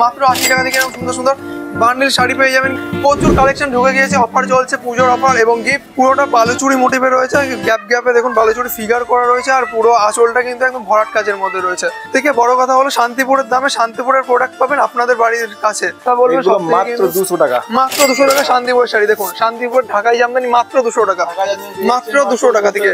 মাত্র 80 টাকা থেকে সুন্দর সুন্দর বান্ডিল শাড়ি পেয়ে যাবেন। প্রচুর কালেকশন ঢুকে গিয়েছে, অফার চলছে, পুজোর অফার এবং গিফট। পুরোটা বালুচুরি মোটিভে রয়েছে, গ্যাপ গ্যাপে দেখুন বালুচুরি ফিগার করা রয়েছে, আর পুরো আঁচলটা কিন্তু একদম ভরাট কাজের মধ্যে রয়েছে। থেকে বড় কথা হলো শান্তিপুরের দামে শান্তিপুরের প্রোডাক্ট পাবেন আপনাদের বাড়ির কাছে। তা বলবো মাত্র 200 টাকা, মাত্র 200 টাকা শান্তিপুরের শাড়ি। দেখুন শান্তিপুর ঢাকায় জামদানি মাত্র 200 টাকা, মাত্র 200 টাকা থেকে।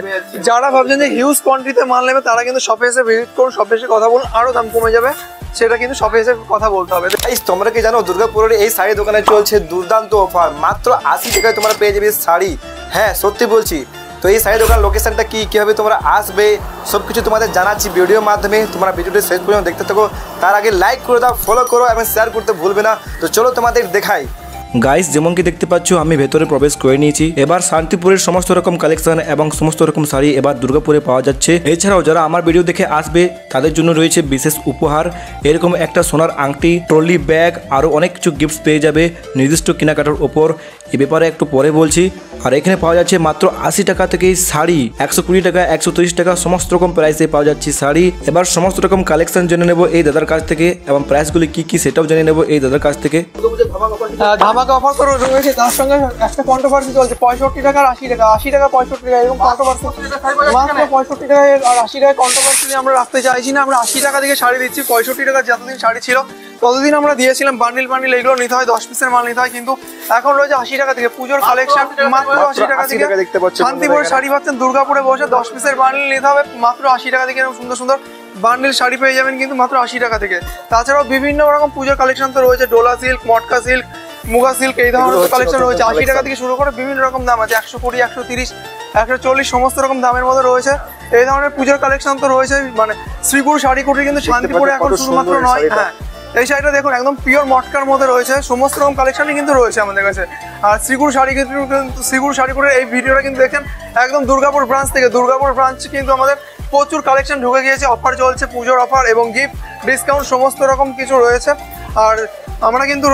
যারা ভাবছেন যে হিউজ কোয়ান্টিটিতে মাল নেবে তারা কিন্তু শপে এসে ভিজিট করুন, শপে এসে কথা বলুন, আরো দাম কমে যাবে, সেটা কিন্তু শপে এসে কথা বলতে হবে। তোমরা কি জানো দুর্গাপুরের এই শাড়ি দোকানে চলছে দুর্দান্ত অফার, মাত্র 80 টাকায় তোমরা পেয়ে যাবে শাড়ি। হ্যাঁ সত্যি বলছি। তো এই শাড়ি দোকান লোকেশনটা কি, কীভাবে তোমরা আসবে সব কিছু তোমাদের জানাচ্ছি ভিডিওর মাধ্যমে। তোমরা ভিডিওটি শেষ পর্যন্ত দেখতে থাকো, তার আগে লাইক করে দাও, ফলো করো এবং শেয়ার করতে ভুলবে না। তো চলো তোমাদের দেখাই। গাইস যেমন কি দেখতে পাচ্ছ আমি ভেতরে প্রবেশ করে নিয়েছি। এবার শান্তিপুরের সমস্ত রকম কালেকশন এবং সমস্ত রকম শাড়ি এবার দুর্গাপুরে পাওয়া যাচ্ছে। এছাড়াও যারা আমার ভিডিও দেখে আসবে তাদের জন্য রয়েছে বিশেষ উপহার, এরকম একটা সোনার আংটি, ট্রলি ব্যাগ, আরও অনেক কিছু গিফটস পেয়ে যাবে নির্দিষ্ট কেনাকাটার ওপর। এ ব্যাপারে একটু পরে বলছি। আর এখানে পাওয়া যাচ্ছে মাত্র 80 টাকা থেকেই শাড়ি, 120 টাকা, 130 টাকা সমস্ত রকম প্রাইসে পাওয়া যাচ্ছে শাড়ি। এবার সমস্ত রকম কালেকশন জেনে নেব এই দাদার কাছ থেকে এবং প্রাইসগুলি কি কি সেটাও জেনে নেব এই দাদার কাছ থেকে। ধামাকা অফার করে রয়েছে, তার সঙ্গে একটা কন্ট্রোভার্সি চলছে 65 টাকা আর 80 টাকা, 80 টাকা 65 টাকা, এরকম কন্ট্রোভার্সি মাত্র 65 টাকা আর 80 টাকা কন্ট্রোভার্সি আমরা রাখতে চাইছি না। আমরা 80 টাকা থেকে শাড়ি দিচ্ছি। 65 টাকা যতদিন শাড়ি ছিল ততদিন আমরা দিয়েছিলাম বান্ডিল বান্ডিল, এগুলো নিতে হয় 10 পিসের মাল নিতে হয়, কিন্তু এখন রয়েছে 80 টাকা থেকে। পুজোর কালেকশন মাত্র 80 টাকা থেকে শান্তিপুরের শাড়ি পাচ্ছেন। দুর্গাপুরে বসে 10 পিসের বান্ডিল নিতে হবে, মাত্র 80 টাকা থেকে এরকম সুন্দর সুন্দর বান্ডিল শাড়ি পেয়ে যাবেন কিন্তু মাত্র 80 টাকা থেকে। তাছাড়াও বিভিন্ন রকম পুজোর কালেকশন তো রয়েছে, ডোলা সিল্ক, মটকা সিল্ক, মুগা সিল্ক, এই ধরনের কালেকশন রয়েছে। 80 টাকা থেকে শুরু করে বিভিন্ন রকম দাম আছে, 120, 130, 140 সমস্ত রকম দামের মধ্যে রয়েছে। এই ধরনের পুজোর কালেকশন তো রয়েছে। মানে শ্রীগুরু শাড়ি কুটির কিন্তু শান্তিপুরে এখন শুধুমাত্র নয়, হ্যাঁ এই শাড়িটা দেখুন একদম পিওর মটকার মধ্যে রয়েছে, সমস্ত রকম কালেকশনই কিন্তু রয়েছে আমাদের কাছে। আর শ্রীগুরু শাড়ি শ্রীগুরু শাড়ি কুটির এই ভিডিওটা কিন্তু দেখেন একদম দুর্গাপুর ব্রাঞ্চ থেকে। দুর্গাপুর ব্রাঞ্চ কিন্তু আমাদের প্রচুর কালেকশন ঢুকে গিয়েছে, অফার চলছে, পুজোর অফার এবং গিফট ডিসকাউন্ট সমস্ত রকম কিছু রয়েছে। আর আমরা কিন্তু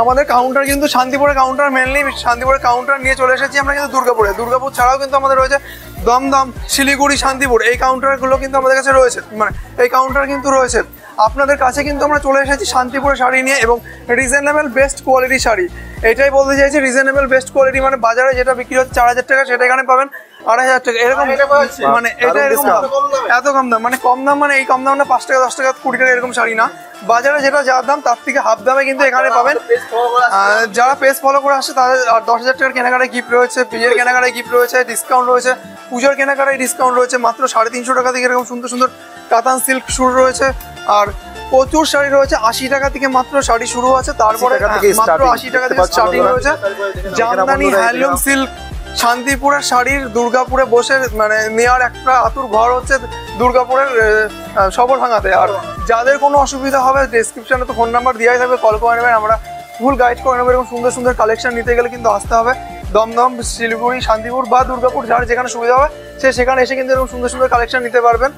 আমাদের কাউন্টার কিন্তু শান্তিপুরের কাউন্টার, মেনলি শান্তিপুরের কাউন্টার নিয়ে চলে এসেছি আমরা কিন্তু দুর্গাপুরে। দুর্গাপুর ছাড়াও কিন্তু আমাদের রয়েছে দমদম, শিলিগুড়ি, শান্তিপুর, এই কাউন্টারগুলো কিন্তু আমাদের কাছে রয়েছে। মানে এই কাউন্টার কিন্তু রয়েছে আপনাদের কাছে। কিন্তু আমরা চলে এসেছি শান্তিপুরের শাড়ি নিয়ে এবং রিজনেবল বেস্ট কোয়ালিটি শাড়ি। এটাই বলতে চাইছি, রিজনেবল বেস্ট কোয়ালিটি মানে বাজারে যেটা বিক্রি হচ্ছে 4000 টাকা সেটা এখানে পাবেন 2500 টাকা, এরকম। মানে এটা এরকম এত কম দাম, মানে কম দাম, মানে এই কম দামটা 5 টাকা, 10 টাকা, 20 টাকা এরকম শাড়ি না। বাজারে যেটা যার দাম তার থেকে হাফ দামে কিন্তু এখানে পাবেন। যারা পেজ ফলো করে আসছে তাদের 10,000 টাকার কেনাকাটায় গিফট রয়েছে, বিয়ের কেনাকাটায় গিফট রয়েছে, ডিসকাউন্ট রয়েছে, পুজোর কেনাকাটায় ডিসকাউন্ট রয়েছে। মাত্র 350 টাকা থেকে এরকম সুন্দর সুন্দর কাতান সিল্ক শুরু রয়েছে। আর প্রচুর শাড়ি রয়েছে, 80 টাকা থেকে মাত্র শাড়ি শুরু আছে, তারপরে মাত্র 80 টাকা থেকে স্টার্টিং রয়েছে। জামদানি, হ্যান্ডলুম, সিল্ক, শান্তিপুরের শাড়ির দুর্গাপুরে বসে মানে নেওয়ার একটা আতুর ঘর হচ্ছে দুর্গাপুরের সবর ভাঙাতে। আর যাদের কোনো অসুবিধা হবে ডেসক্রিপশনে তো ফোন নাম্বার দেওয়াই থাকবে, কল করে নেবেন, আমরা ফুল গাইড করে নেবো। এরকম সুন্দর সুন্দর কালেকশন নিতে গেলে কিন্তু আসতে হবে দমদম, শিলিগুড়ি, শান্তিপুর বা দুর্গাপুর, যার যেখানে সুবিধা হবে সে সেখানে এসে কিন্তু এরকম সুন্দর সুন্দর কালেকশন নিতে পারবেন।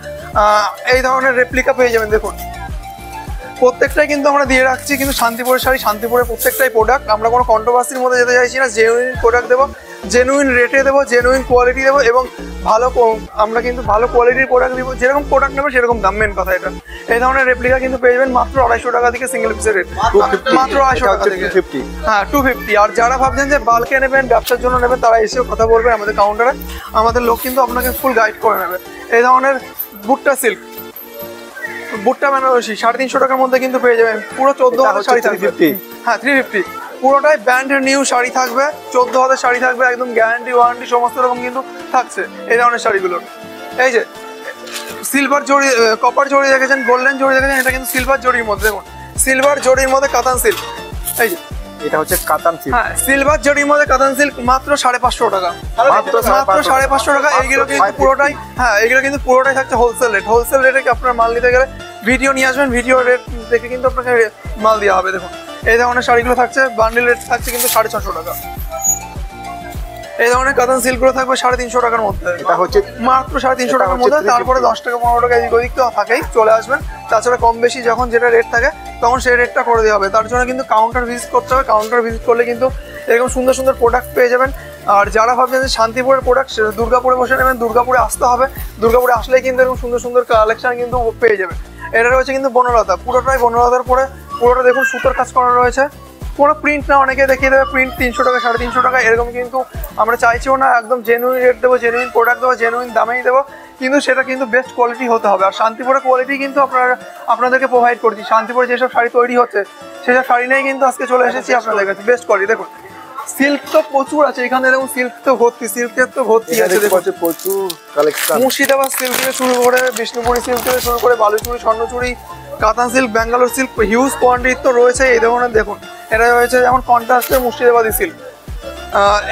এই ধরনের রেপ্লিকা পেয়ে যাবেন। দেখুন প্রত্যেকটাই কিন্তু আমরা দিয়ে রাখছি কিন্তু শান্তিপুরের শাড়ি, শান্তিপুরের প্রত্যেকটাই প্রোডাক্ট। আমরা কোনো কন্ট্রোভার্সির মধ্যে যেতে চাইছি না, জেনুইন প্রোডাক্ট দেবো, জেনুইন রেটে দেবো, জেনুইন কোয়ালিটি দেবো এবং ভালো, আমরা কিন্তু ভালো কোয়ালিটির প্রোডাক্ট দেবো। যেরকম প্রোডাক্ট নেবে সেরকম দাম, মেন কথা এটা। এই ধরনের রেপ্লিকা কিন্তু পেয়ে যাবেন মাত্র 250 টাকা থেকে সিঙ্গেল পিসের রেট, মাত্র 250 টাকা থেকে, হ্যাঁ 250। আর যারা ভাবছেন যে বাল্কে নেবেন, ব্যবসার জন্য নেবেন, তারা এসেও কথা বলবেন আমাদের কাউন্টারে, আমাদের লোক কিন্তু আপনাকে ফুল গাইড করে নেবে। এই ধরনের ভুট্টা সিল্ক, ভুট্টা বেনারসি 350 টাকার মধ্যে কিন্তু পেয়ে যাবেন। পুরো 14,000 শাড়ি থাকবে, হ্যাঁ 350, পুরোটাই ব্র্যান্ড নিউ শাড়ি থাকবে, 14,000 শাড়ি থাকবে, একদম গ্যারান্টি ওয়ারেন্টি সমস্ত রকম কিন্তু থাকছে এই ধরনের শাড়িগুলোর। এই যে সিলভার জড়ি, কপার জড়ি দেখেছেন, গোল্ডেন জড়ি দেখেছেন, এটা কিন্তু সিলভার জড়ির মধ্যে। দেখুন সিলভার জড়ির মধ্যে কাতান সিল্ক, এই যে এটা হচ্ছে কাতান সিল্ক, হ্যাঁ সিলভার জড়ির মধ্যে কাতান সিল্ক, মাত্র 550 টাকা, মাত্র 550 টাকা। এইগুলো কিন্তু পুরোটাই, হ্যাঁ এইগুলো কিন্তু পুরোটাই থাকছে হোলসেল রেট। হোলসেল রেটে আপনার মাল নিতে গেলে ভিডিও নিয়ে আসবেন, ভিডিও রেট দেখে কিন্তু আপনাকে মাল দেওয়া হবে। দেখুন এই ধরনের শাড়িগুলো থাকছে, বান্ডিল রেট থাকছে কিন্তু 650 টাকা। এই ধরনের কাতান সিল্কগুলো থাকবে 350 টাকার মধ্যে, এটা হচ্ছে মাত্র 350 টাকার মধ্যে। তারপরে 10 টাকা 15 টাকা এদিক ওদিক তো থাকেই, চলে আসবেন। তাছাড়া কম বেশি যখন যেটা রেট থাকে তখন সেই রেটটা করে দেওয়া হবে। তার জন্য কিন্তু কাউন্টার ভিজিট করতে হবে। কাউন্টার ভিজিট করলে কিন্তু এরকম সুন্দর সুন্দর প্রোডাক্ট পেয়ে যাবেন। আর যারা ভাবছেন যে শান্তিপুরের প্রোডাক্ট দুর্গাপুরে বসে নেবেন, দুর্গাপুরে আসতে হবে। দুর্গাপুরে আসলেই কিন্তু এরকম সুন্দর সুন্দর কালেকশন কিন্তু পেয়ে যাবেন। এটা রয়েছে কিন্তু বনলতা, পুরোটাই বনলতার পরে পুরোটা দেখুন সুতোর কাজ করা রয়েছে, কোনো প্রিন্ট না, অনেকে দেখিয়ে দেবে প্রিন্ট 300 টাকা 350 টাকা এরকম, কিন্তু আমরা চাইছিও না, একদম জেনুইন রেট দেবো, জেনুইন প্রোডাক্ট দেবো, জেনুইন দামেই দেবো, কিন্তু সেটা কিন্তু বেস্ট কোয়ালিটি হতে হবে। আর শান্তিপুরের কোয়ালিটি কিন্তু আপনাদেরকে প্রোভাইড করছি। শান্তিপুরে যেসব শাড়ি তৈরি হচ্ছে সেসব শাড়ি নিয়ে কিন্তু আজকে চলে এসেছি আপনাদের কাছে, বেস্ট কোয়ালিটি। দেখুন সিল্ক তো প্রচুর আছে এখানে, দেখুন সিল্ক তো ভর্তি, সিল্কের তো ভর্তি আছে, দেখুন প্রচুর কালেকশন। মুর্শিদাবাদ সিল্ক থেকে শুরু করে, বিষ্ণুপুরি সিল্ক থেকে শুরু করে, বালুচুরি, স্বর্ণচুরি, কাতান silk, Bangalore silk, huge quantity তো রয়েছে। এই ধরনের দেখুন এটা রয়েছে যেমন কন্ট্রাস্টের মুর্শিদাবাদী সিল্ক,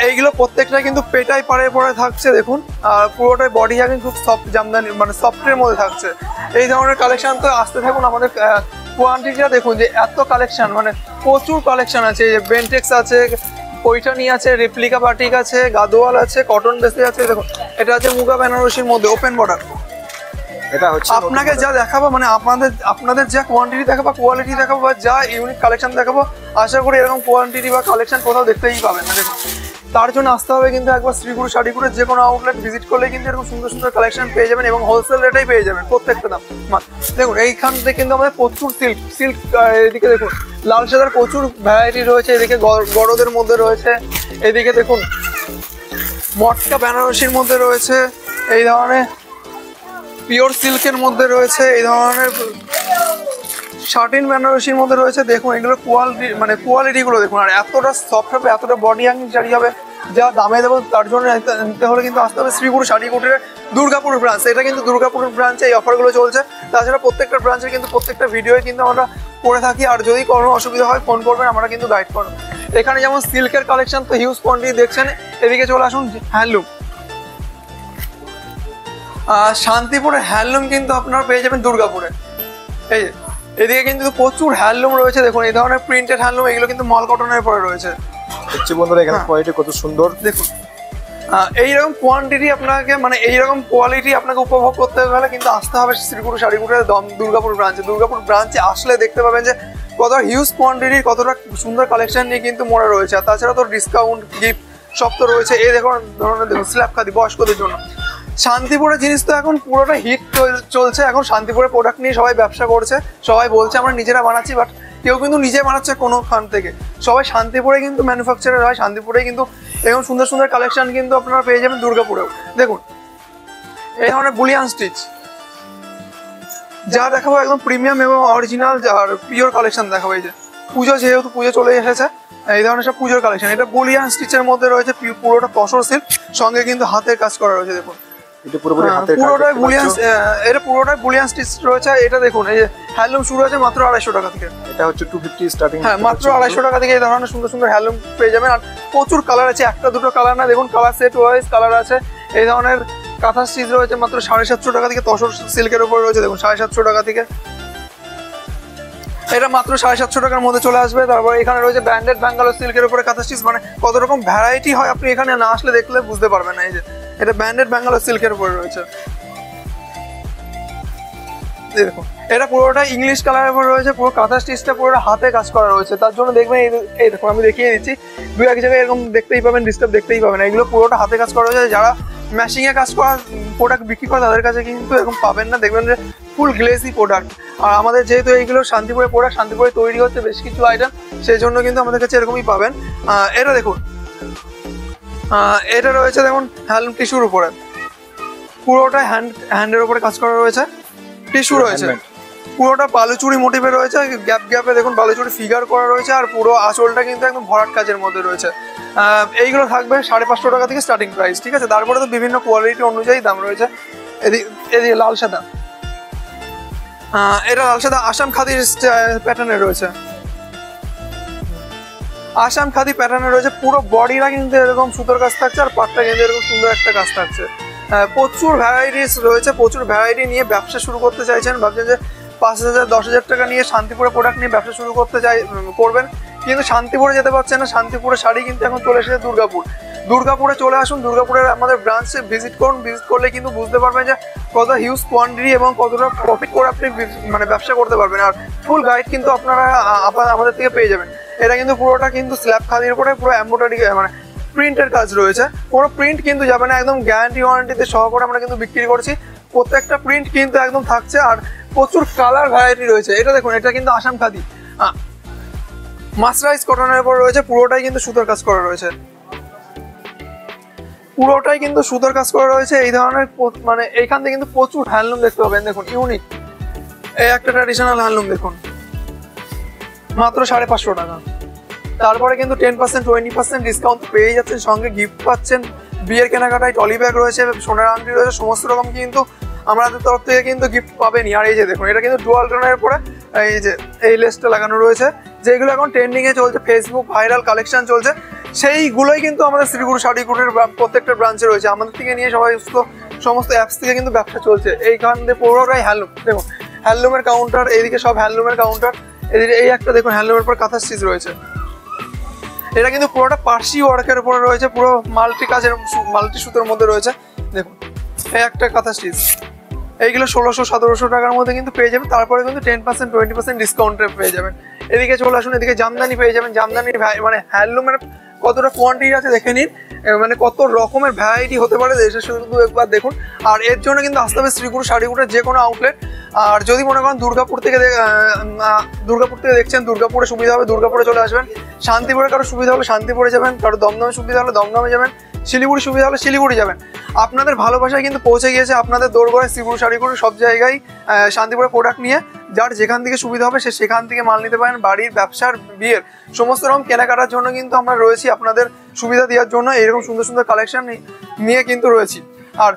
এইগুলো প্রত্যেকটা কিন্তু পেটাই পাড়ে পরে থাকছে দেখুন, আর পুরোটাই বডি হাগিং, খুব সফট জামদানি মানে সফটের মধ্যে থাকছে। এই ধরনের কালেকশন তো আসতে থাকুন, আমাদের কোয়ান্টিটিটা দেখুন যে এত কালেকশন, মানে প্রচুর কালেকশন আছে। বেন্টেক্স আছে, পৈঠানি আছে, রেপ্লিকা বাটিক আছে, গাদোয়াল আছে, কটন বেসি আছে। দেখুন এটা আছে মুগা বেনারসির মধ্যে ওপেন বর্ডার। এটা হচ্ছে আপনাকে যা দেখাবো, মানে আপনাদের যা কোয়ান্টিটি দেখাবো, কোয়ালিটি দেখাবো, বা যা ইউনিক কালেকশন দেখাবো, আশা করি এরকম কোয়ান্টিটি বা কালেকশন কোথাও দেখতেই পাবেন না। দেখুন তার জন্য আসতে হবে কিন্তু একবার শ্রীগুরু শাড়িগুলোর যে কোনো আউটলেট ভিজিট করলে কিন্তু এরকম সুন্দর সুন্দর কালেকশন পেয়ে যাবেন, এবং হোলসেল রেটেই পেয়ে যাবেন প্রত্যেকটা দাম। দেখুন এইখান থেকে কিন্তু আমাদের প্রচুর সিল্ক এদিকে দেখুন লাল সাদার প্রচুর ভ্যারাইটি রয়েছে, এদিকে গড়দের মধ্যে রয়েছে, এদিকে দেখুন মটকা বেনারসির মধ্যে রয়েছে, এই ধরনের পিওর সিল্কের মধ্যে রয়েছে, এই ধরনের শার্টিন বেনারসির মধ্যে রয়েছে। দেখুন এগুলো কোয়ালিটিগুলো দেখুন, আর এতটা সফট হবে, এতটা বডি হ্যাঙ্গিং শাড়ি হবে, যা দামে দেবো তার জন্য নিতে হলে কিন্তু আসতে হবে শ্রীগুরু শাড়ি কুটিরের দুর্গাপুর ব্রাঞ্চ। এটা কিন্তু দুর্গাপুর ব্রাঞ্চে এই অফারগুলো চলছে। তাছাড়া প্রত্যেকটা ব্রাঞ্চের কিন্তু প্রত্যেকটা ভিডিওয়ে কিন্তু আমরা করে থাকি, আর যদি কোনো অসুবিধা হয় ফোন করবেন, আমরা কিন্তু গাইড করবো। এখানে যেমন সিল্কের কালেকশন তো হিউজ কোয়ান্টিটি দেখছেন। এদিকে চলে আসুন হ্যান্ডলুম, শান্তিপুরের হ্যান্ডলুম কিন্তু আপনারা পেয়ে যাবেন দুর্গাপুরে। এই যে এদিকে কিন্তু প্রচুর হ্যান্ডলুম রয়েছে, দেখুন এই ধরনের প্রিন্টেড হ্যান্ডলুম, এগুলো কিন্তু মল কটনের পরে রয়েছে। হচ্ছে বন্ধুরা এখানে কোয়ালিটি কত সুন্দর দেখুন, এইরকম কোয়ান্টিটি আপনাকে, মানে এইরকম কোয়ালিটি আপনাকে উপভোগ করতে গেলে কিন্তু আসতে হবে শ্রীগুরু শাড়িগুলোর দুর্গাপুর ব্রাঞ্চে। দুর্গাপুর ব্রাঞ্চে আসলে দেখতে পাবেন যে কতটা হিউজ কোয়ান্টিটির কতটা সুন্দর কালেকশন নিয়ে কিন্তু মোড়া রয়েছে। আর তাছাড়া তো ডিসকাউন্ট গিফট সব তো রয়েছে। এই ধরনের দেখুন স্ল্যাব খাদি বয়স্কদের জন্য। শান্তিপুরের জিনিস তো এখন পুরোটা হিট চলছে, এখন শান্তিপুরের প্রোডাক্ট নিয়ে সবাই ব্যবসা করছে, সবাই বলছে আমরা নিজেরা বানাচ্ছি, বাট কেউ কিন্তু নিজে বানাচ্ছে কোনো খান থেকে, সবাই শান্তিপুরে কিন্তু ম্যানুফ্যাকচারার হয়, শান্তিপুরে কিন্তু এরকম সুন্দর সুন্দর কালেকশন কিন্তু আপনারা পেয়ে যাবেন দুর্গাপুরেও। দেখুন এই ধরনের বুলিয়ান স্টিচ যা দেখাবো একদম প্রিমিয়াম এবং অরিজিনাল আর পিওর কালেকশন দেখাবো। এই যে পুজো, যেহেতু পুজো চলে এসেছে, এই ধরনের সব পুজোর কালেকশন। এটা বুলিয়ান স্টিচের মধ্যে রয়েছে, পুরোটা তসর সিল্ক, সঙ্গে কিন্তু হাতের কাজ করা রয়েছে। দেখুন এটা পুরোপুরি হাতের কাজ, পুরোটাই বুলিয়ান, এটা পুরোটাই বুলিয়ান স্টিচ রয়েছে। এটা দেখুন এই যে হ্যান্ডলুম শুরু আছে মাত্র 250 টাকা থেকে। এটা হচ্ছে 250 স্টার্টিং। হ্যাঁ, মাত্র 250 টাকা থেকে এই ধরনের সুন্দর সুন্দর হ্যান্ডলুম পেয়ে যাবেন। আর প্রচুর কালার আছে, একটা দুটো কালার না, দেখুন কালার সেট ওয়াইজ কালার আছে। এই ধরনের কাঁথা স্টিচ রয়েছে মাত্র 750 টাকা থেকে, তসর সিল্কের উপরে রয়েছে দেখুন 750 টাকা থেকে, এটা মাত্র 750 টাকার মধ্যে চলে আসবে। তারপরে এখানে রয়েছে ব্র্যান্ডেড ব্যাঙ্গালোর সিল্কের উপরে কাঁথা স্টিচ, মানে কত রকম ভ্যারাইটি হয় আপনি এখানে না আসলে দেখলে বুঝতে পারবেন না। এই যে এটা ব্র্যান্ডেড ব্যাঙ্গালোর সিল্কের উপরে রয়েছে, দেখুন এটা পুরোটা ইংলিশ কালারের উপর রয়েছে, পুরো কাঁথা স্টিচটা পুরো হাতে কাজ করা রয়েছে। তার জন্য দেখবেন এই দেখুন আমি দেখিয়ে দিচ্ছি, দু এক জায়গায় এরকম দেখতেই পাবেন, ডিস্টার্ব দেখতেই পাবেন। এগুলো পুরোটা হাতে কাজ করা রয়েছে। যারা ম্যাশিংয়ে কাজ করা প্রোডাক্ট বিক্রি করে তাদের কাছে কিন্তু এরকম পাবেন না, দেখবেন যে ফুল গ্লেসি প্রোডাক্ট। আর আমাদের যেহেতু এইগুলো শান্তিপুরের প্রোডাক্ট, শান্তিপুরে তৈরি হচ্ছে বেশ কিছু আইটেম, সেই জন্য কিন্তু আমাদের কাছে এরকমই পাবেন। এটা দেখুন, এটা রয়েছে যেমন হ্যান্ডলুম টিস্যুর উপরে, পুরোটা হ্যান্ডের উপরে কাজ করা রয়েছে, টিস্যু রয়েছে, পুরোটা বালুচুরি মোটিভে রয়েছে, গ্যাপ গ্যাপে দেখুন বালুচুরি ফিগার করা রয়েছে, আর পুরো আঁচলটা কিন্তু একদম ভরাট কাজের মধ্যে রয়েছে। এইগুলো থাকবে 550 টাকা থেকে স্টার্টিং প্রাইস, ঠিক আছে। তারপরে তো বিভিন্ন কোয়ালিটি অনুযায়ী দাম রয়েছে। এদিকে লাল সাদা, এটা লাল সাদা আসাম খাদির প্যাটার্নে রয়েছে, আসাম খাদি প্যাটার্নে রয়েছে। পুরো বডিটা কিন্তু এরকম সুতোর কাজ থাকছে, আর পাটটা কিন্তু এরকম সুন্দর একটা কাজ থাকছে। প্রচুর ভ্যারাইটিস রয়েছে, প্রচুর ভ্যারাইটি নিয়ে ব্যবসা শুরু করতে চাইছেন, ভাবছেন যে 5,000 10,000 টাকা নিয়ে শান্তিপুরে প্রোডাক্ট নিয়ে ব্যবসা শুরু করবেন, কিন্তু শান্তিপুরে যেতে পারছেন না। শান্তিপুরে শাড়ি কিন্তু এখন চলে এসেছে দুর্গাপুরে চলে আসুন, দুর্গাপুরের আমাদের ব্রাঞ্চে ভিজিট করুন। ভিজিট করলে কিন্তু বুঝতে পারবেন যে কত হিউজ কোয়ান্টিটি এবং কতটা প্রফিট করে আপনি মানে ব্যবসা করতে পারবেন। আর ফুল গাইড কিন্তু আপনারা আমাদের থেকে পেয়ে যাবেন। এটা কিন্তু পুরোটা কিন্তু স্ল্যাব খাদির উপরে পুরো এমব্রয়ডারি মানে প্রিন্টের কাজ রয়েছে, কোনো প্রিন্ট কিন্তু যাবে না, একদম গ্যারান্টি ওয়ারেন্টিতে সহকারে আমরা কিন্তু বিক্রি করছি। প্রত্যেকটা প্রিন্ট কিন্তু একদম থাকছে, আর প্রচুর কালার ভ্যারাইটি রয়েছে। এটা দেখুন, এটা কিন্তু আসাম খাদি, মাসরাইজ কটনের উপর রয়েছে, পুরোটাই কিন্তু সুতোর কাজ করা রয়েছে, পুরোটাই কিন্তু সুতোর কাজ করা রয়েছে। এই ধরনের মানে এইখান থেকে কিন্তু প্রচুর হ্যান্ডলুম দেখতে পাবেন, দেখুন ইউনিক এই একটা ট্র্যাডিশনাল হ্যান্ডলুম দেখুন, মাত্র 550 টাকা। তারপরে কিন্তু 10% 20% ডিসকাউন্ট পেয়ে যাচ্ছেন, সঙ্গে গিফট পাচ্ছেন, বিয়ের কেনাকাটায় টলি ব্যাগ রয়েছে, সোনার আংটি রয়েছে, সমস্ত রকম কিন্তু আমাদের তরফ থেকে কিন্তু গিফট পাবেনই। আর এই যে দেখুন এটা কিন্তু ডুয়াল টোনের উপরে এই যে এই লেসটা লাগানো রয়েছে, যেগুলো এখন ট্রেন্ডিংয়ে চলছে, ফেসবুক ভাইরাল কালেকশন চলছে, সেইগুলোই কিন্তু আমাদের শ্রীগুরু শাড়িগুলোর প্রত্যেকটা ব্রাঞ্চে রয়েছে। আমাদের থেকে নিয়ে সবাই সমস্ত অ্যাপস থেকে কিন্তু ব্যবসা চলছে। এইখান থেকে পুরোটাই হ্যান্ডলুম, দেখুন হ্যান্ডলুমের কাউন্টার, এইদিকে সব হ্যান্ডলুমের কাউন্টার, এদিকে এই একটা দেখুন হ্যান্ডলুমের পর কাঁথা স্টিচ রয়েছে। এটা কিন্তু পুরোটা পার্সি ওয়ার্কের উপরে রয়েছে, পুরো মাল্টি কাজের মাল্টি সুতোর মধ্যে রয়েছে। দেখুন এই একটা কাঁথা স্টিচ, এইগুলো 1600-1700 টাকার মধ্যে কিন্তু পেয়ে যাবেন। তারপরে কিন্তু 10% 20% ডিসকাউন্টে পেয়ে যাবেন। এদিকে চলে আসুন, এদিকে জামদানি পেয়ে যাবেন। জামদানির মানে হ্যান্ডলুমের কতটা কোয়ান্টিটি আছে দেখে নিন, মানে কত রকমের ভ্যারাইটি হতে পারে এসে শুধু একবার দেখুন। আর এর জন্য কিন্তু আসতে হবে শ্রীগুরু শাড়িগুলোর যে কোনো আউটলেট। আর যদি মনে করেন দুর্গাপুর থেকে দেখছেন, দুর্গাপুরে সুবিধা হবে দুর্গাপুরে চলে আসবেন, শান্তিপুরে কারো সুবিধা হলে শান্তিপুরে যাবেন, কারো দমদমে সুবিধা হলে দমদমে যাবেন, শিলিগুড়ি সুবিধা হলে শিলিগুড়ি যাবেন। আপনাদের ভালোবাসায় কিন্তু পৌঁছে গিয়েছে আপনাদের দোরগোড়ায় শ্রীগুরু শাড়িগুলো সব জায়গায় শান্তিপুরে প্রোডাক্ট নিয়ে, যার যেখান থেকে সুবিধা হবে সে সেখান থেকে মাল নিতে পারেন। বাড়ির ব্যবসার বিয়ের সমস্ত রকম কেনাকাটার জন্য কিন্তু আমরা রয়েছি, আপনাদের সুবিধা দেওয়ার জন্য এরকম সুন্দর সুন্দর কালেকশন নিয়ে কিন্তু রয়েছি। আর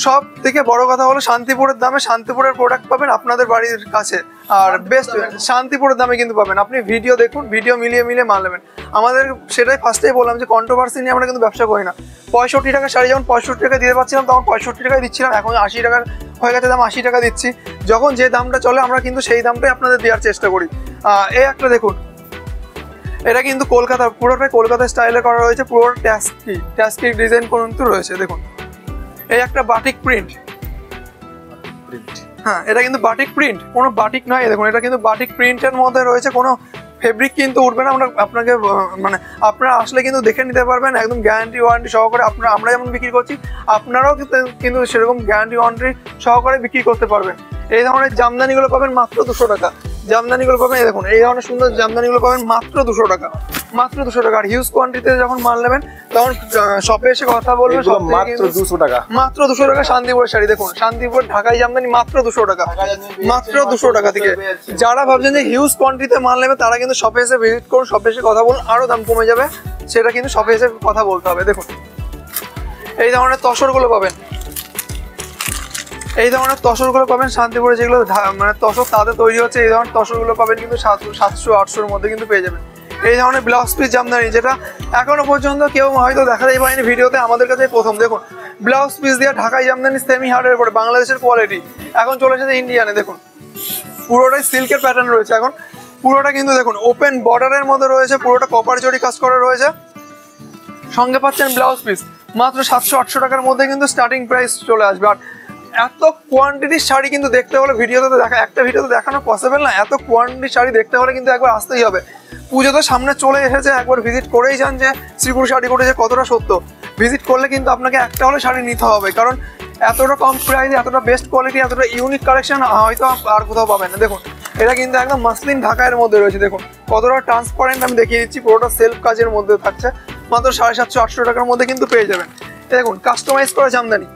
সব থেকে বড় কথা হলো শান্তিপুরের দামে শান্তিপুরের প্রোডাক্ট পাবেন আপনাদের বাড়ির কাছে, আর বেস্ট শান্তিপুরের দামে কিন্তু পাবেন। আপনি ভিডিও দেখুন, ভিডিও মিলিয়ে মাল নেবেন। আমাদের সেটাই ফার্স্টেই বললাম যে কন্ট্রোভার্সি নিয়ে আমরা কিন্তু ব্যবসা করি না। 65 টাকা শাড়ি যেমন 65 টাকা দিতে পারছিলাম, তখন 65 টাকায় দিচ্ছিলাম, এখন 80 টাকা হয়ে গেছে, দাম 80 টাকা দিচ্ছি। যখন যে দামটা চলে আমরা কিন্তু সেই দামটাই আপনাদের দেওয়ার চেষ্টা করি। এই একটা দেখুন, এটা কিন্তু কলকাতা, পুরোটাই কলকাতা স্টাইলে করা রয়েছে, পুরো ট্যাস্কি ডিজাইন কিন্তু রয়েছে। দেখুন এই একটা বাটিক প্রিন্ট, হ্যাঁ এটা কিন্তু বাটিক প্রিন্ট, কোনো বাটিক নয়। দেখুন এটা কিন্তু বাটিক প্রিন্টের মধ্যে রয়েছে, কোনো ফেব্রিক কিন্তু উঠবে না। আপনাকে মানে আপনারা আসলে কিন্তু দেখে নিতে পারবেন, একদম গ্যারান্টি ওয়ারেন্টি সহকারে। আমরা যেমন বিক্রি করছি আপনারাও কিন্তু সেরকম গ্যারান্টি ওয়ারেন্টি সহকারে বিক্রি করতে পারবেন। এই ধরনের জামদানিগুলো পাবেন মাত্র 200 টাকা। জামদানিগুলো পাবেন, এই দেখুন এই ধরনের সুন্দর জামদানিগুলো পাবেন মাত্র 200 টাকা, মাত্র 200 টাকা। আর হিউজ কোয়ান্টিটিতে যখন মাল নেবেন তখন শপে এসে কথা বলবেন, মাত্র 200 টাকা, মাত্র 200 টাকা। শান্তিপুরের শাড়ি দেখুন, শান্তিপুর ঢাকাই জামদানি মাত্র 200 টাকা, মাত্র 200 টাকা থেকে। যারা ভাবছেন যে হিউজ কোয়ান্টিটিতে মাল নেবে তারা কিন্তু শপে এসে ভিজিট করুন, শপে এসে কথা বলুন, আরো দাম কমে যাবে, সেটা কিন্তু শপে এসে কথা বলতে হবে। দেখুন এই ধরনের তসরগুলো পাবেন, এই ধরনের তসরগুলো পাবেন শান্তিপুরে, যেগুলো মানে তসর তাদের তৈরি হচ্ছে, এই ধরনের তসরগুলো পাবেন কিন্তু 700-800-র মধ্যে কিন্তু পেয়ে যাবেন। এই ধরনের ব্লাউজ পিস জামদানি, যেটা এখনো পর্যন্ত কেউ হয়তো দেখাতেই পারেনি ভিডিওতে, আমাদের কাছে প্রথম। দেখুন ব্লাউজ পিস দিয়ে ঢাকাই জামদানি সেমি হার্ডের উপরে, বাংলাদেশের কোয়ালিটি, এখন চলে এসেছে ইন্ডিয়ানে। দেখুন পুরোটাই সিল্কের প্যাটার্ন রয়েছে, এখন পুরোটা কিন্তু দেখুন ওপেন বর্ডারের মধ্যে রয়েছে, পুরোটা কপার জরি কাজ করা রয়েছে, সঙ্গে পাচ্ছেন ব্লাউজ পিস মাত্র 700-800 টাকার মধ্যে কিন্তু স্টার্টিং প্রাইস চলে আসবে। আর এত কোয়ান্টিটির শাড়ি কিন্তু দেখতে হলে ভিডিওতে একটা ভিডিওতে দেখানো পসিবল না, এত কোয়ান্টিটির শাড়ি দেখতে হলে কিন্তু একবার আসতেই হবে। পুজো তো সামনে চলে এসেছে, একবার ভিজিট করেই যান যে শ্রীগুরু শাড়িগুলো যে কতটা সত্য। ভিজিট করলে কিন্তু আপনাকে একটা হলে শাড়ি নিতে হবে, কারণ এতটা কম প্রাইসে এতটা বেস্ট কোয়ালিটি এতটা ইউনিক কালেকশন হয়তো আর কোথাও পাবেন না। দেখুন এটা কিন্তু একদম মাসলিন ঢাকার মধ্যে রয়েছে, দেখুন কতটা ট্রান্সপারেন্ট আমি দেখিয়ে দিচ্ছি, পুরোটা সেলফ কাজের মধ্যে থাকছে, মাত্র 750-800 টাকার মধ্যে কিন্তু পেয়ে যাবেন। দেখুন কাস্টমাইজ করা জামদানি,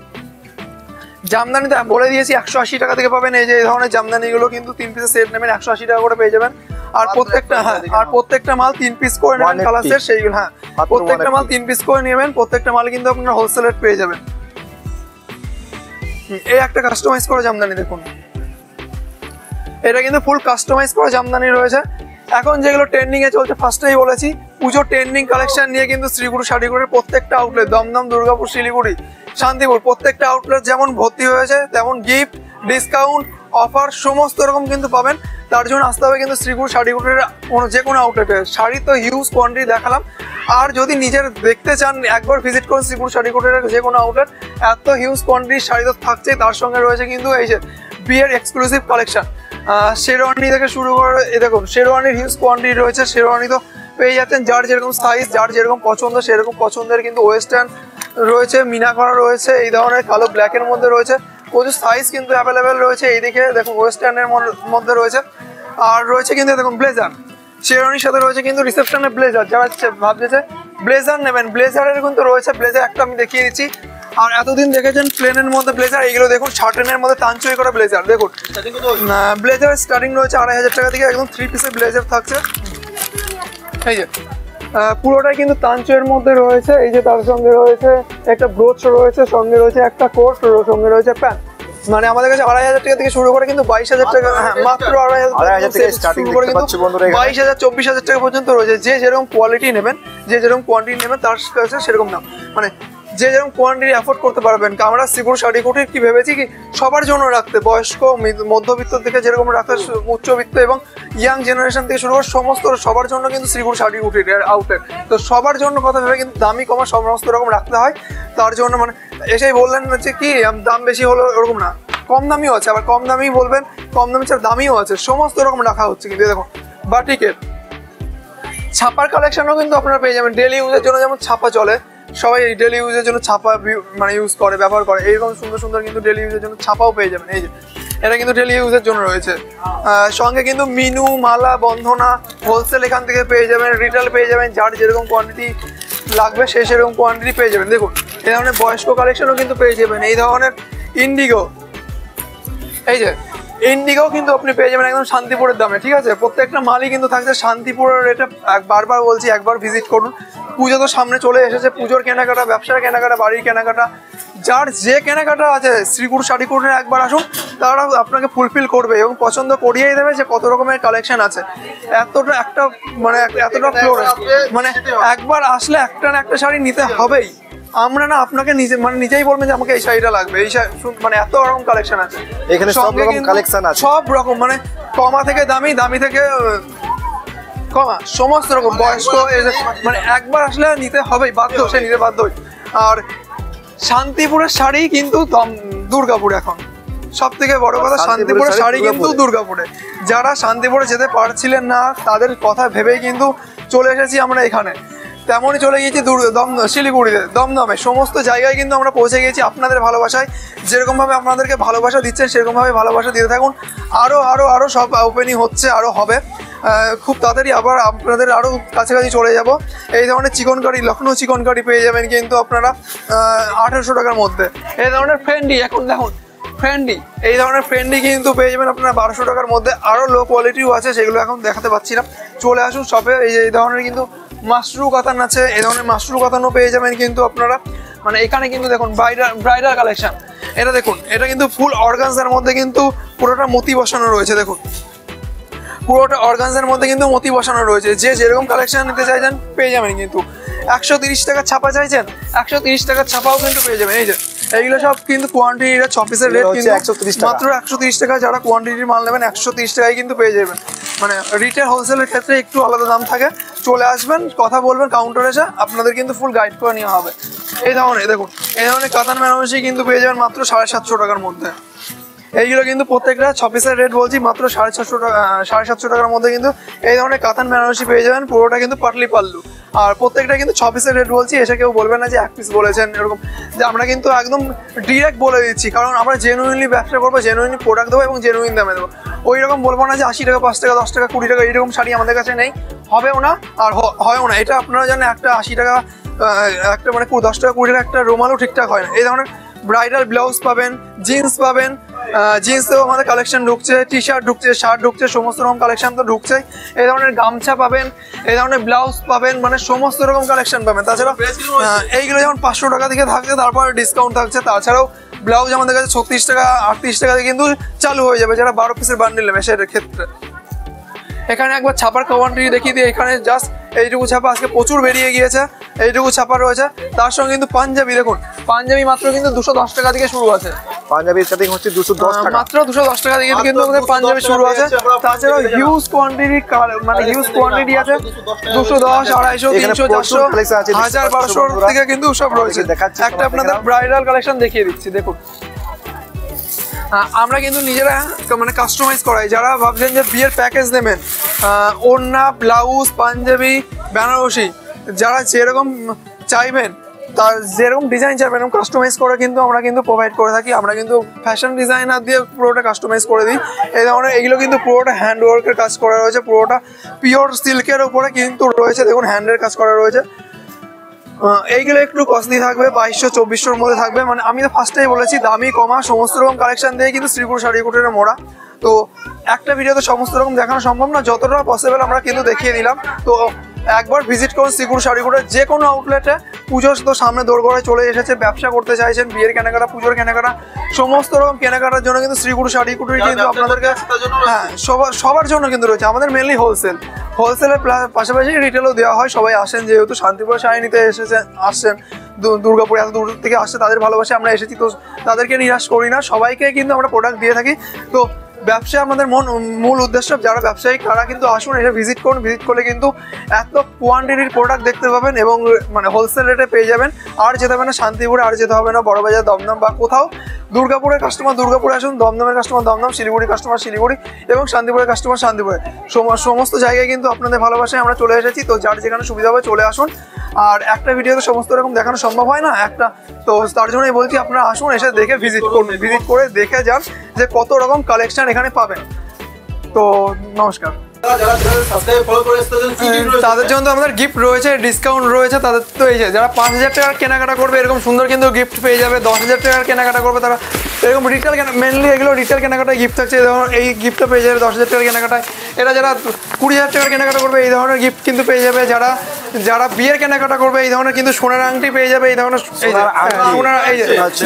জামদানিতে বলে দিয়েছি 180 টাকা থেকে পাবেন। এই যে এই ধরনের জামদানিগুলো কিন্তু 3 পিসের সেট নেবেন 180 টাকা করে পেয়ে যাবেন। আর প্রত্যেকটা মাল 3 পিস করে নেবেন কালারসের, সেইগুলো হ্যাঁ প্রত্যেকটা মাল 3 পিস করে নেবেন, প্রত্যেকটা মাল কিন্তু আপনারা হোলসেল রেট পেয়ে যাবেন। এই একটা কাস্টমাইজ করা জামদানি দেখুন, এটা কিন্তু ফুল কাস্টমাইজ করা জামদানি রয়েছে। এখন যেগুলো ট্রেন্ডিং এ চলছে, ফার্স্টেই বলেছি পুজো ট্রেন্ডিং কালেকশন নিয়ে কিন্তু শ্রীগুরু শাড়িগুলোর প্রত্যেকটা আউটলেট, দমদম, দুর্গাপুর, শিলিগুড়ি, শান্তিপুর, প্রত্যেকটা আউটলেট যেমন ভর্তি হয়েছে তেমন গিফট, ডিসকাউন্ট, অফার সমস্ত রকম কিন্তু পাবেন। তার জন্য আসতে হবে কিন্তু শ্রীগুরু শাড়িগুলোর যে কোনো আউটলেটে। শাড়ি তো হিউজ কোয়ান্টিটি দেখালাম, আর যদি নিজের দেখতে চান একবার ভিজিট করুন শ্রীগুরু শাড়িগুলোর যে কোনো আউটলেট। এত হিউজ কোয়ান্টিটির শাড়ি তো থাকছেই, তার সঙ্গে রয়েছে কিন্তু এই যে বিয়ের এক্সক্লুসিভ কালেকশন, শেরওয়ানি থেকে শুরু করে এই দেখুন শেরওয়ানির হিউজ কোয়ান্টিটি রয়েছে। শেরওয়ানি তো পেয়ে যাচ্ছেন যার যেরকম সাইজ, যার যেরকম পছন্দ সেরকম পছন্দের কিন্তু ওয়েস্টার্ন রয়েছে, মিনা করা রয়েছে, এই ধরনের কালো ব্ল্যাকের মধ্যে রয়েছে, প্রচুর সাইজ কিন্তু অ্যাভেলেবেল রয়েছে। এইদিকে দেখুন ওয়েস্টার্নের মধ্যে রয়েছে, আর রয়েছে কিন্তু দেখুন ব্লেজার, শেরওয়ানির সাথে রয়েছে কিন্তু রিসেপশনের ব্লেজার। যারা ভাবছে ব্লেজার নেবেন, ব্লেজারের কিন্তু রয়েছে ব্লেজার একটা আমি দেখিয়ে দিচ্ছি। আর এতদিন দেখেছেন প্লেনের মধ্যে ব্লেজার, এইগুলো দেখুন শার্টেনের মধ্যে তাঞ্চই করা ব্লেজার। দেখুন ব্লেজার স্টার্টিং রয়েছে 2500 টাকা থেকে, একদম 3 পিসের ব্লেজার থাকছে। এই যে পুরোটাই কিন্তু তাঞ্চের মধ্যে রয়েছে। এই যে তার সঙ্গে রয়েছে একটা ব্রোচ রয়েছে, সঙ্গে রয়েছে একটা কোট, সঙ্গে রয়েছে প্যান্ট। মানে আমাদের কাছে 2500 টাকা থেকে শুরু করে কিন্তু 22,000 টাকা, হ্যাঁ মাত্র 2500 থেকে স্টার্টিং করে কিন্তু 22,000 24,000 টাকা পর্যন্ত রয়েছে। যে যেরকম কোয়ালিটি নেবেন, যে যেরকম কোয়ান্টিটি নেবেন তার কাছে সেরকম দাম, মানে যে যেরকম কোয়ান্টিটি অ্যাফোর্ড করতে পারবেন। আমরা শ্রীপুর শাড়ি কুটির কি ভেবেছি কি সবার জন্য রাখতে, বয়স্ক মধ্যবিত্ত থেকে যেরকম রাখতে, উচ্চবিত্ত এবং ইয়াং জেনারেশন থেকে শুরু করে সমস্ত সবার জন্য কিন্তু শ্রীপুর শাড়ি কুটির আউটলেট। তো সবার জন্য কথা ভেবে কিন্তু দামি কমা সমস্ত রকম রাখতে হয়। তার জন্য মানে এসেই বললেন হচ্ছে কি দাম বেশি হলো ওরকম না, কম দামিও আছে, আবার কম দামি বলবেন কম দামি ছাড়া দামিও আছে, সমস্ত রকম রাখা হচ্ছে। কিন্তু দেখুন বাটিকের ছাপার কালেকশনও কিন্তু আপনারা পেয়ে যাবেন। ডেলি ইউজের জন্য যেমন ছাপা চলে, সবাই ডেলি ইউজের জন্য ছাপা মানে ইউজ করে, ব্যবহার করে, এইরকম সুন্দর সুন্দর কিন্তু ডেলি ইউজের জন্য ছাপাও পেয়ে যাবেন। এই যে এটা কিন্তু ডেলি ইউজের জন্য রয়েছে। সঙ্গে কিন্তু মিনু, মালা, বন্ধনা হোলসেল এখান থেকে পেয়ে যাবেন, রিটেল পেয়ে যাবেন। যার যেরকম কোয়ান্টিটি লাগবে সে সেরকম কোয়ান্টিটি পেয়ে যাবেন। দেখুন এই ধরনের বয়স্ক কালেকশনও কিন্তু পেয়ে যাবেন। এই ধরনের ইন্ডিগো, এই যে ইন্ডিগো কিন্তু আপনি পেয়ে যাবেন একদম শান্তিপুরের দামে। ঠিক আছে, প্রত্যেকটা মালই কিন্তু থাকছে শান্তিপুরের রেটে। বারবার বলছি একবার ভিজিট করুন। পুজো তো সামনে চলে এসেছে, পুজোর কেনাকাটা, ব্যবসার কেনাকাটা, বাড়ির কেনাকাটা, যার যে কেনাকাটা আছে শ্রীপুর শাড়ি কুটিরে একবার আসুন, তারা আপনাকে ফুলফিল করবে এবং পছন্দ করিয়েই দেবে যে কত রকমের কালেকশন আছে। এতটা একটা মানে এতটা ফ্লোর, মানে একবার আসলে একটা না একটা শাড়ি নিতে হবেই। আমরা না আপনাকে নিজেই বলবেন যে আমাকে এই শাড়িটা লাগবে, এই মানে এত রকম কালেকশন আছে এখানে, সব রকম কালেকশন আছে, সব রকম, মানে কমা থেকে দামি, দামি থেকে কমা, সমস্ত রকম বয়স্ক, মানে একবার আসলে নিতে হবেই, বাধ্য, সে নিতে বাধ্য। আর শান্তিপুরের শাড়ি কিন্তু দুর্গাপুরে এখন সব থেকে বড় কথা, শান্তিপুরের শাড়ি কিন্তু দুর্গাপুরে। যারা শান্তিপুরে যেতে পারছিলেন না তাদের কথা ভেবেই কিন্তু চলে এসেছি আমরা এখানে। তেমনই চলে গিয়েছি শিলিগুড়িতে, দমদমে, সমস্ত জায়গায় কিন্তু আমরা পৌঁছে গিয়েছি আপনাদের ভালোবাসায়। যেরকমভাবে আপনাদেরকে ভালোবাসা দিচ্ছেন সেরকমভাবে ভালোবাসা দিতে থাকুন। আরও আরও আরও সব ওপেনিং হচ্ছে, আরও হবে খুব তাড়াতাড়ি। আবার আপনাদের আরও কাছাকাছি চলে যাব। এই ধরনের চিকন কারি, লখনৌ চিকন কারি পেয়ে যাবেন কিন্তু আপনারা 1800 টাকার মধ্যে। এই ধরনের ফ্রেন্ডি, এখন দেখুন ফ্রেন্ডি, এই ধরনের ফ্রেন্ডি কিন্তু পেয়ে যাবেন আপনারা 1200 টাকার মধ্যে। আরও লো কোয়ালিটিও আছে, সেগুলো এখন দেখাতে পাচ্ছি না। চলে আসুন শপে। এই ধরনের কিন্তু মাশরু কাতান আছে, এই ধরনের মাশরু কাতানও পেয়ে যাবেন কিন্তু আপনারা। মানে এখানে কিন্তু দেখুন ব্রাইডাল কালেকশন, এটা দেখুন, এটা কিন্তু ফুল অর্গানজার মধ্যে কিন্তু পুরোটা মতি বসানো রয়েছে। দেখুন পুরোটা অর্গানজার মধ্যে কিন্তু মতি বসানো রয়েছে। যে যেরকম কালেকশন নিতে চাইছেন পেয়ে যাবেন কিন্তু। 130 টাকার ছাপা চাইছেন, 130 টাকার ছাপাও কিন্তু পেয়ে যাবেন। এই যে এইগুলো সব কিন্তু কোয়ান্টিটিটা 6 পিসের রেট কিন্তু মাত্র 130 টাকা। যারা কোয়ান্টিটির মাল নেবেন 130 টাকায় কিন্তু পেয়ে যাবেন। মানে রিটেল হোলসেলের ক্ষেত্রে একটু আলাদা দাম থাকে। চলে আসবেন, কথা বলবেন কাউন্টারে এসে, আপনাদের কিন্তু ফুল গাইড করে নেওয়া হবে। এই ধরনের দেখুন, এই ধরনের কাতান বেনারসি কিন্তু পেয়ে যাবেন মাত্র 750 টাকার মধ্যে। এইগুলো কিন্তু প্রত্যেকটা 6 পিসের রেট বলছি মাত্র 750 টাকা, 750 টাকার মধ্যে কিন্তু এই ধরনের কাতান বেনারসি পেয়ে যাবেন। পুরোটা কিন্তু পাটলি পাল্লু, আর প্রত্যেকটা কিন্তু 6 পিসের রেট বলছি। এসে কেউ বলবেন না যে 1 পিস বলেছেন এরকম, যে আমরা কিন্তু একদম ডিরেক্ট বলে দিচ্ছি, কারণ আমরা জেনুইনলি ব্যবসা করবো, জেনুইনলি প্রোডাক্ট দেবো এবং জেনুইন দামে দেবো। ওই রকম বলবো না যে 80 টাকা, 5 টাকা, 10 টাকা, 20 টাকা এইরকম শাড়ি আমাদের কাছে নেই, হবেও না আর হয়ও না। এটা আপনারা জানেন, একটা 80 টাকা, একটা মানে 10 টাকা 20 টাকা একটা রুমালও ঠিকঠাক হয় না। এই ধরনের ব্রাইডাল ব্লাউজ পাবেন, জিন্স পাবেন, জিন্সেও আমাদের কালেকশন ঢুকছে, টি শার্ট ঢুকছে, শার্ট ঢুকছে, সমস্ত রকম কালেকশন তো ঢুকছেই। এই ধরনের গামছা পাবেন, এই ধরনের ব্লাউজ পাবেন, মানে সমস্ত রকম কালেকশন পাবেন। তাছাড়া এইগুলো যেমন 500 টাকা থেকে থাকছে, তারপরে ডিসকাউন্ট থাকছে। তাছাড়াও ব্লাউজ আমাদের কাছে 36 টাকা, 38 টাকা কিন্তু চালু হয়ে যাবে যারা 12 পিসের বান্ডিল নেবে সেটার ক্ষেত্রে। এখানে একবার ছাপার কোয়ান্টিটি দেখিয়ে দিয়ে, এখানে জাস্ট এইটুকু ছাপা আজকে প্রচুর বেরিয়ে গিয়েছে, এইটুকু ছাপা রয়েছে। তার সঙ্গে কিন্তু পাঞ্জাবি, দেখুন পাঞ্জাবি মাত্র কিন্তু 210 টাকা থেকে শুরু আছে। পাঞ্জাবি স্টার্টিং হচ্ছে 210 টাকা, মাত্র 210 টাকা থেকে কিন্তু আমাদের পাঞ্জাবি শুরু আছে। তাছাড়াও হিউজ কোয়ান্টিটি, মানে হিউজ কোয়ান্টিটি আছে, 210, 250, 300, 400, 1000, 1200 থেকে কিন্তু সব রয়েছে। একটা আপনাদের ব্রাইডাল কালেকশন দেখিয়ে দিচ্ছি। দেখুন আমরা কিন্তু নিজেরা মানে কাস্টমাইজ করাই। যারা ভাবছেন যে বিয়ের প্যাকেজ নেবেন, ওড়না, ব্লাউজ, পাঞ্জাবি, বেনারসি, যারা যেরকম চাইবেন তার যেরকম ডিজাইন চাইবেন এরকম কাস্টমাইজ করে কিন্তু আমরা কিন্তু প্রোভাইড করে থাকি। আমরা কিন্তু ফ্যাশন ডিজাইনার দিয়ে পুরোটা কাস্টমাইজ করে দিই। এই ধরনের এগুলো কিন্তু পুরোটা হ্যান্ড ওয়ার্কের কাজ করা রয়েছে, পুরোটা পিওর সিল্কের উপরে কিন্তু রয়েছে, দেখুন হ্যান্ডের কাজ করা রয়েছে। এইগুলো একটু কস্টলি থাকবে, 2200-2400-র মধ্যে থাকবে। মানে আমি তো ফার্স্টেই বলেছি দামি কমা সমস্ত রকম কালেকশন দিয়ে কিন্তু শ্রীপুর শাড়ি কুটিরে মোড়া। তো একটা ভিডিওতে সমস্ত রকম দেখানো সম্ভব না, যতটা পসিবল আমরা কিন্তু দেখিয়ে দিলাম। তো একবার ভিজিট করুন শ্রীপুর শাড়ি কুটির যে কোনো আউটলেটে। পুজোর তো সামনে দোরগোড়ায় চলে এসেছে, ব্যবসা করতে চাইছেন, বিয়ের কেনাকাটা, পুজোর কেনাকাটা, সমস্ত রকম কেনাকাটার জন্য কিন্তু শ্রীপুর শাড়ি কুটির কিন্তু আপনাদেরকে হ্যাঁ সবার জন্য কিন্তু রয়েছে। আমাদের মেনলি হোলসেলের পাশাপাশি রিটেলও দেওয়া হয়। সবাই আসেন, যেহেতু শান্তিপুরে শাড়ি নিতে আসছেন, দুর্গাপুরে এত দূর থেকে আসছে, তাদের ভালোবাসে আমরা এসেছি, তো তাদেরকে নিরাশ করি না, সবাইকে কিন্তু আমরা প্রোডাক্ট দিয়ে থাকি। তো ব্যবসা আমাদের মূল উদ্দেশ্য, যারা ব্যবসায়ী তারা কিন্তু আসুন, এসে ভিজিট করুন। ভিজিট করলে কিন্তু এত কোয়ান্টিটির প্রোডাক্ট দেখতে পাবেন এবং মানে হোলসেল রেটে পেয়ে যাবেন। আর যেতে হবে না শান্তিপুরে, আর যেতে হবে না বড়বাজার, দমদম বা কোথাও। দুর্গাপুরের কাস্টমার দুর্গাপুরে আসুন, দমদমের কাস্টমার দমদম, শিলিগুড়ি কাস্টমার শিলিগুড়ি এবং শান্তিপুরের কাস্টমার শান্তিপুরে। সমস্ত জায়গায় কিন্তু আপনাদের ভালোবাসায় আমরা চলে এসেছি। তো যার যেখানে সুবিধা হবে চলে আসুন। আর একটা ভিডিওতে সমস্ত রকম দেখানো সম্ভব হয় না একটা, তো তার জন্যই বলছি আপনারা আসুন, এসে দেখে ভিজিট করুন, ভিজিট করে দেখে যান যে কত রকম কালেকশন এখানে পাবেন। তো নমস্কার। তাদের জন্য তো আমাদের গিফট রয়েছে, ডিসকাউন্ট রয়েছে তাদের। তো এই যে যারা 5000 টাকার কেনাকাটা করবে এরকম সুন্দর কিন্তু গিফট পেয়ে যাবে। 10000 টাকার কেনাকাটা করবে তারা এরকম রিটেল মেনলি এগুলো রিটেল কেনাকাটায় গিফট থাকছে। এই ধরনের এই গিফটটা পেয়ে যাবে 10000 টাকার কেনাকাটায়। এটা যারা 20000 টাকার কেনাকাটা করবে এই ধরনের গিফট কিন্তু পেয়ে যাবে। যারা বিয়ের কেনাকাটা করবে এই ধরনের কিন্তু সোনার আংটি পেয়ে যাবে। এই ধরনের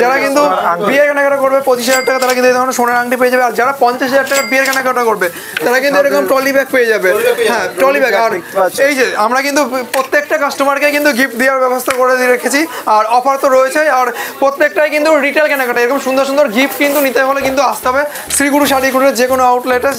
যারা কিন্তু বিয়ের কেনাকাটা করবে 25000 টাকা, তারা কিন্তু এই ধরনের সোনার আংটি পেয়ে যাবে। আর যারা 50000 টাকার বিয়ের কেনাকাটা করবে তারা কিন্তু এরকম ট্রলি ব্যাগ পেয়ে যাবে। হ্যাঁ, ট্রলি ব্যাগ। আর এই যে আমরা কিন্তু প্রত্যেকটা কাস্টমারকে কিন্তু গিফট দেওয়ার ব্যবস্থা করে দিয়ে রেখেছি। আর অফার তো রয়েছে। আর প্রত্যেকটাই কিন্তু রিটেল কেনাকাটা এরকম সুন্দর সুন্দর গিফট কিন্তু নিতে হলে কিন্তু আসতে হবে শ্রীগুরু শাড়ি কুটিরের যে কোনো আউটলেটে,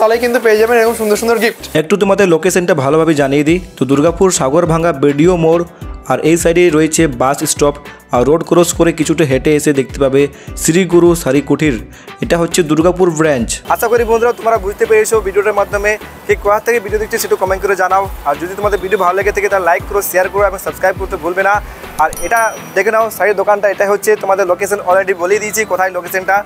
তাহলেই কিন্তু পেয়ে যাবেন এরকম সুন্দর সুন্দর গিফট। একটু তোমাদের লোকেশনটা ভালোভাবে জানিয়ে দিই। তো দুর্গাপুর সাগরভাঙ্গা বিডিও মোড়, আর এই সাইডে রয়েছে বাস স্টপ। আর রোড ক্রস করে কিছুটা হেঁটে এসে দেখতে পাবে শ্রীগুরু শাড়ি কুটির। এটা হচ্ছে দুর্গাপুর ব্রাঞ্চ। আশা করি বন্ধুরা তোমরা বুঝতে পেরেছো ভিডিওটার মাধ্যমে ঠিক কোথা থেকে ভিডিও দেখছো সেটা কমেন্ট করে জানাও। আর যদি তোমাদের ভিডিও ভালো লেগে থাকে তাহলে লাইক করো, শেয়ার করো এবং সাবস্ক্রাইব করতে ভুলবে না। আর এটা দেখে নাও শাড়ির দোকানটা, এটা হচ্ছে তোমাদের লোকেশন অলরেডি বলে দিয়েছি কোথায় লোকেশনটা।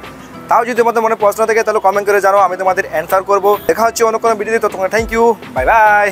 তাও যদি তোমাদের মনে প্রশ্ন থাকে তাহলে কমেন্ট করে জানাও, আমি তোমাদের অ্যান্সার করবো। দেখা হচ্ছে অন্য কোনো ভিডিওতে। তো তোমরা থ্যাংক ইউ, বাই বাই।